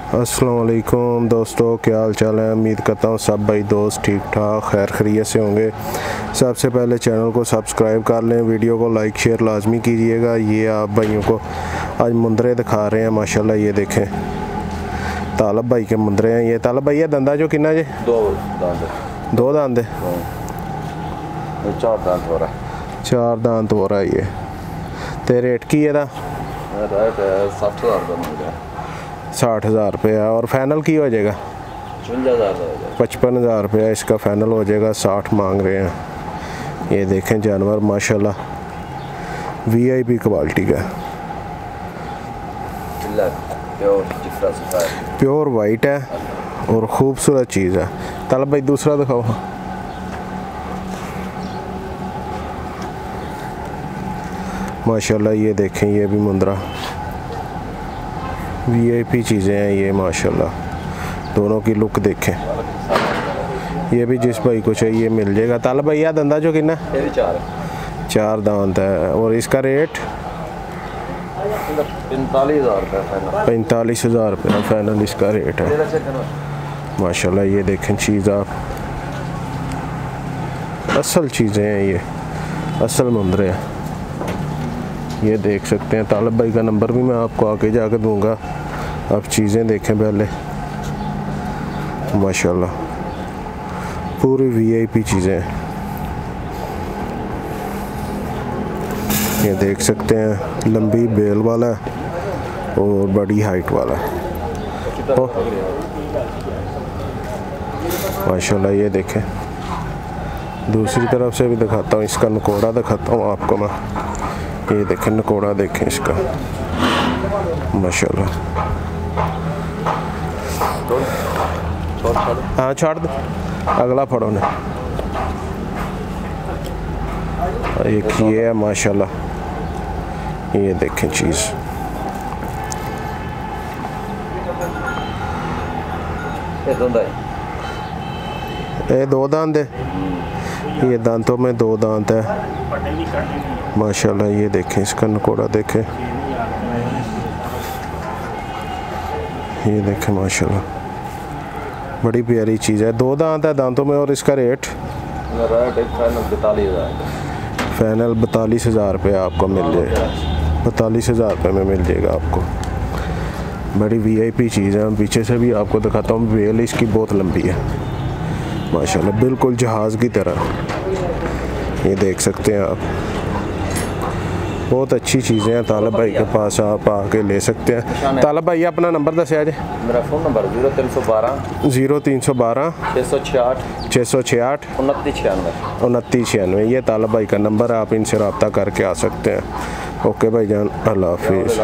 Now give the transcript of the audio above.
अस्सलाम वालेकुम दोस्तों, क्या हाल चाल है। उम्मीद करता हूँ सब भाई दोस्त ठीक ठाक खैर खैरियत से होंगे। सबसे पहले चैनल को सब्सक्राइब कर लें, वीडियो को लाइक शेयर लाजमी कीजिएगा। ये आप भाइयों को आज मुंदरे दिखा रहे हैं माशाल्लाह। ये देखें तालब भाई के मुंदरे हैं। ये तालब भाई है दंदा जो कितना जे दो दांत चार दांत हो रहा है। चार दांत हो रहा है। ये ते रेट की है 60,000 रुपया और फाइनल की हो जाएगा 55,000 रुपया इसका फाइनल हो जाएगा। 60 मांग रहे हैं। ये देखें जानवर माशाल्लाह VIP क्वालिटी का प्योर वाइट है और ख़ूबसूरत चीज़ है। तालब भाई दूसरा दिखाओ। माशाल्लाह ये देखें ये भी मुंदरा VIP चीज़ें हैं ये माशाल्लाह। दोनों की लुक देखें। ये भी जिस भाई को चाहिए मिल जाएगा। तालब भाई यह धंधा जो कितना चार दांत है और इसका रेट 45,000 रुपये फाइनल इसका रेट है माशाल्लाह। ये देखें चीज़ आप असल चीज़ें हैं, ये असल मुंदरे हैं। ये देख सकते हैं। तालब भाई का नंबर भी मैं आपको आगे जाकर दूंगा। आप चीज़ें देखें पहले माशाल्लाह पूरी VIP चीज़ें हैं। ये देख सकते हैं लंबी बेल वाला और बड़ी हाइट वाला माशाल्लाह। ये देखें दूसरी तरफ से भी दिखाता हूँ। इसका नकोड़ा दिखाता हूँ आपको मैं। ये देखें नकोड़ा देखें इसका माशाल्लाह। हाँ छोड़ दो अगला फड़ो ने। एक ये है माशाल्लाह। ये देखें चीज़ ये दो दांत है। ये दांतों में दो दांत है माशाल्लाह। ये देखें इसका नकोड़ा देखें। ये देखें माशाल्लाह बड़ी प्यारी चीज़ है। दो दांत है दांतों में और इसका रेट फाइनल 42,000 रुपये आपको मिल जाएगा। 42,000 रुपये में मिल जाएगा आपको। बड़ी VIP चीज़ है। पीछे से भी आपको दिखाता हूँ। बेल इसकी बहुत लंबी है माशाल्लाह बिल्कुल जहाज़ की तरह। ये देख सकते हैं आप बहुत अच्छी चीज़ें हैं। तालब भाई के पास आप आके ले सकते हैं। तालब भाई अपना नंबर दसिया जे। मेरा फ़ोन नंबर 0312 666 2996। ये तालब भाई का नंबर है। आप इनसे रब्ता करके आ सकते हैं। ओके भाई जान, अल्लाह हाफिज़।